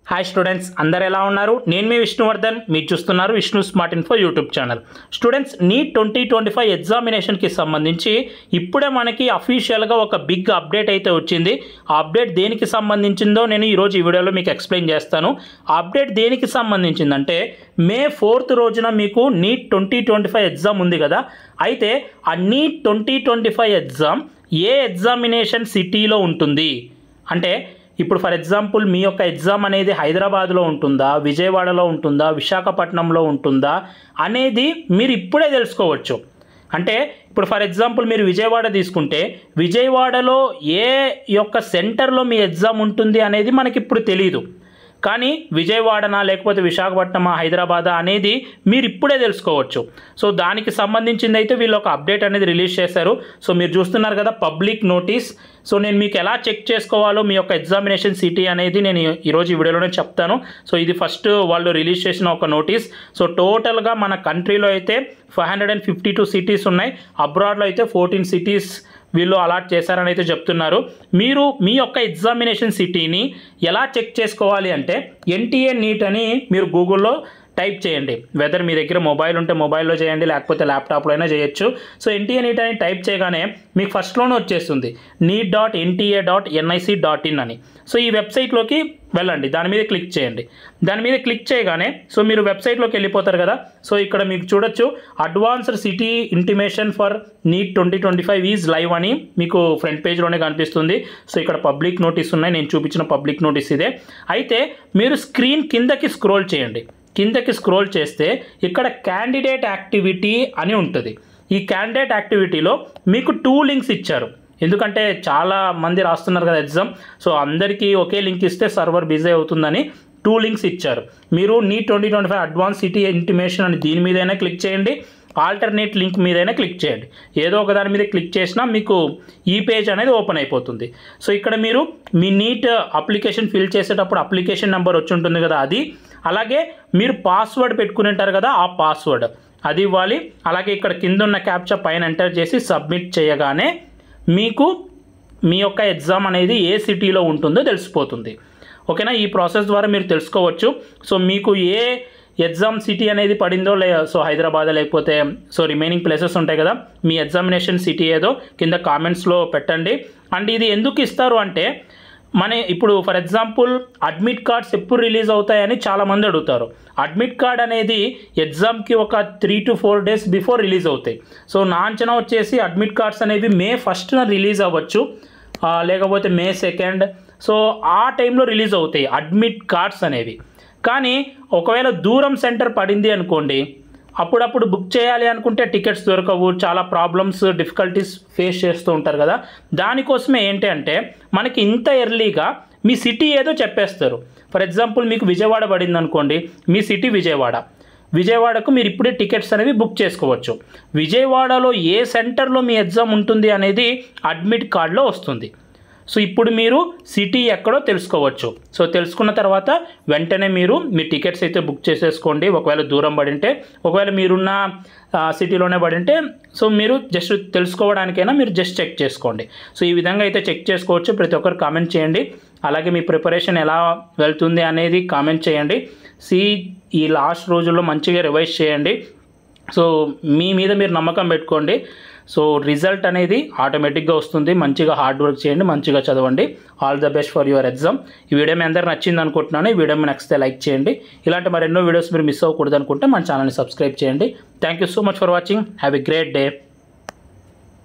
Hi students, అందరు ఎలా ఉన్నారు? నేను మీ విష్ణువర్ధన్, మీరు చూస్తున్నారు Vishnu smart info YouTube channel. Students, NEET 2025 ఎగ్జామినేషన్కి సంబంధించి ఇప్పుడే మనకి అఫీషియల్గా ఒక బిగ్ అప్డేట్ అయితే వచ్చింది. ఆ అప్డేట్ దేనికి సంబంధించిందో నేను ఈరోజు ఈ వీడియోలో మీకు ఎక్స్ప్లెయిన్ చేస్తాను. ఆ అప్డేట్ దేనికి సంబంధించిందంటే మే 4th రోజున మీకు నీట్ 2025 ఎగ్జామ్ ఉంది కదా. అయితే ఆ నీట్ 2025 ఎగ్జామ్ ఏ ఎగ్జామినేషన్ సిటీలో ఉంటుంది అంటే, ఇప్పుడు ఫర్ ఎగ్జాంపుల్ మీ యొక్క ఎగ్జామ్ అనేది హైదరాబాద్లో ఉంటుందా, విజయవాడలో ఉంటుందా, విశాఖపట్నంలో ఉంటుందా అనేది మీరు ఇప్పుడే తెలుసుకోవచ్చు. అంటే ఇప్పుడు ఫర్ ఎగ్జాంపుల్ మీరు విజయవాడ తీసుకుంటే విజయవాడలో ఏ యొక్క సెంటర్లో మీ ఎగ్జామ్ ఉంటుంది అనేది మనకి ఇప్పుడు తెలియదు. కానీ విజయవాడనా లేకపోతే విశాఖపట్నమా హైదరాబాదా అనేది మీరు ఇప్పుడే తెలుసుకోవచ్చు. సో దానికి సంబంధించింది అయితే వీళ్ళు ఒక అప్డేట్ అనేది రిలీజ్ చేశారు. సో మీరు చూస్తున్నారు కదా పబ్లిక్ నోటీస్. సో నేను మీకు ఎలా చెక్ చేసుకోవాలో మీ యొక్క ఎగ్జామినేషన్ సిటీ అనేది నేను ఈరోజు ఈ వీడియోలోనే చెప్తాను. సో ఇది ఫస్ట్ వాళ్ళు రిలీజ్ చేసిన ఒక నోటీస్. సో టోటల్గా మన కంట్రీలో అయితే 552 సిటీస్ ఉన్నాయి. అబ్రాడ్లో అయితే 14 సిటీస్ వీళ్ళు అలాట్ చేశారని అయితే చెప్తున్నారు. మీరు మీ యొక్క ఎగ్జామినేషన్ సిటీని ఎలా చెక్ చేసుకోవాలి అంటే ఎన్టీఏ నీట్ అని మీరు గూగుల్లో టైప్ చేయండి. వెదర్ మీ దగ్గర మొబైల్ ఉంటే మొబైల్లో చేయండి, లేకపోతే ల్యాప్టాప్లో అయినా చేయొచ్చు. సో ఎన్టీఏ నీట్ అని టైప్ చేయగానే మీకు ఫస్ట్లోనే వచ్చేస్తుంది neet.nta.nic.in అని. సో ఈ వెబ్సైట్లోకి వెళ్ళండి, దాని మీద క్లిక్ చేయండి. దాని మీద క్లిక్ చేయగానే సో మీరు వెబ్సైట్లోకి వెళ్ళిపోతారు కదా. సో ఇక్కడ మీకు చూడొచ్చు advanced city intimation for NEET 2025 is live అని మీకు ఫ్రంట్ పేజ్లోనే కనిపిస్తుంది. సో ఇక్కడ పబ్లిక్ నోటీస్ ఉన్నాయి, నేను చూపించిన పబ్లిక్ నోటీస్ ఇదే. అయితే మీరు స్క్రీన్ కిందకి స్క్రోల్ చేయండి. కిందకి స్క్రోల్ చేస్తే ఇక్కడ క్యాండిడేట్ యాక్టివిటీ అని ఉంటుంది. ఈ క్యాండిడేట్ యాక్టివిటీలో మీకు 2 లింక్స్ ఇచ్చారు. ఎందుకంటే చాలా మంది రాస్తున్నారు కదా ఎగ్జామ్. సో అందరికీ ఒకే లింక్ ఇస్తే సర్వర్ బిజీ అవుతుందని 2 లింక్స్ ఇచ్చారు. మీరు నీట్ 2025 అడ్వాన్స్ సిటీ ఇంటిమేషన్ అని దీని మీదైనా క్లిక్ చేయండి, ఆల్టర్నేట్ లింక్ మీదైనా క్లిక్ చేయండి. ఏదో ఒక దాని మీద క్లిక్ చేసినా మీకు ఈ పేజ్ అనేది ఓపెన్ అయిపోతుంది. సో ఇక్కడ మీరు మీ నీట్ అప్లికేషన్ ఫిల్ చేసేటప్పుడు అప్లికేషన్ నెంబర్ వచ్చి ఉంటుంది కదా, అది అలాగే మీరు పాస్వర్డ్ పెట్టుకుని ఉంటారు కదా, ఆ పాస్వర్డ్ అది ఇవ్వాలి. అలాగే ఇక్కడ కింద ఉన్న క్యాప్చా పైన ఎంటర్ చేసి సబ్మిట్ చేయగానే మీకు మీ యొక్క ఎగ్జామ్ అనేది ఏ సిటీలో ఉంటుందో తెలిసిపోతుంది. ఓకేనా? ఈ ప్రాసెస్ ద్వారా మీరు తెలుసుకోవచ్చు. సో మీకు ఏ ఎగ్జామ్ సిటీ అనేది పడిందో సో హైదరాబాద్ లేకపోతే సో రిమైనింగ్ ప్లేసెస్ ఉంటాయి కదా, మీ ఎగ్జామినేషన్ సిటీ ఏదో కింద కామెంట్స్లో పెట్టండి. అండ్ ఇది ఎందుకు ఇస్తారు అంటే ఇప్పుడు ఫర్ ఎగ్జాంపుల్ అడ్మిట్ కార్డ్స్ ఎప్పుడు రిలీజ్ అవుతాయని చాలామంది అడుగుతారు. అడ్మిట్ కార్డ్ అనేది ఎగ్జామ్కి ఒక 3 to 4 days బిఫోర్ రిలీజ్ అవుతాయి. సో నా అంచనా వచ్చేసి అడ్మిట్ కార్డ్స్ అనేవి మే 1st రిలీజ్ అవ్వచ్చు, లేకపోతే మే 2nd. సో ఆ టైంలో రిలీజ్ అవుతాయి అడ్మిట్ కార్డ్స్ అనేవి. కానీ ఒకవేళ దూరం సెంటర్ పడింది అనుకోండి, అప్పుడప్పుడు బుక్ చేయాలి అనుకుంటే టికెట్స్ దొరకవు, చాలా ప్రాబ్లమ్స్ డిఫికల్టీస్ ఫేస్ చేస్తూ ఉంటారు కదా. దానికోసమే ఏంటి అంటే మనకి ఇంత ఎర్లీగా మీ సిటీ ఏదో చెప్పేస్తారు. ఫర్ ఎగ్జాంపుల్ మీకు విజయవాడ పడింది అనుకోండి, మీ సిటీ విజయవాడకు మీరు ఇప్పుడే టికెట్స్ అనేవి బుక్ చేసుకోవచ్చు. విజయవాడలో ఏ సెంటర్లో మీ ఎగ్జామ్ ఉంటుంది అనేది అడ్మిట్ కార్డులో వస్తుంది. సో ఇప్పుడు మీరు సిటీ ఎక్కడో తెలుసుకోవచ్చు. సో తెలుసుకున్న తర్వాత వెంటనే మీరు మీ టికెట్స్ అయితే బుక్ చేసేసుకోండి. ఒకవేళ దూరం పడింటే, ఒకవేళ మీరున్న సిటీలోనే పడింటే సో మీరు జస్ట్ తెలుసుకోవడానికైనా మీరు జస్ట్ చెక్ చేసుకోండి. సో ఈ విధంగా అయితే చెక్ చేసుకోవచ్చు. ప్రతి ఒక్కరు కామెంట్ చేయండి. అలాగే మీ ప్రిపరేషన్ ఎలా వెళ్తుంది అనేది కామెంట్ చేయండి. ఈ లాస్ట్ రోజుల్లో మంచిగా రివైజ్ చేయండి. సో మీ మీద మీరు నమ్మకం పెట్టుకోండి. సో రిజల్ట్ అనేది ఆటోమేటిక్గా వస్తుంది. మంచిగా హార్డ్ వర్క్ చేయండి, మంచిగా చదవండి. All the best for your exam. ఈ వీడియో మీ అందరికి నచ్చింది అనుకుంటున్నాను. ఈ వీడియో మీ నచ్చితే లైక్ చేయండి. ఇలాంటి మరెన్నో వీడియోస్ మీరు మిస్ అవ్వకూడదు అనుకుంటే మన ఛానల్ని సబ్స్క్రైబ్ చేయండి. Thank you so much for watching. Have a great day.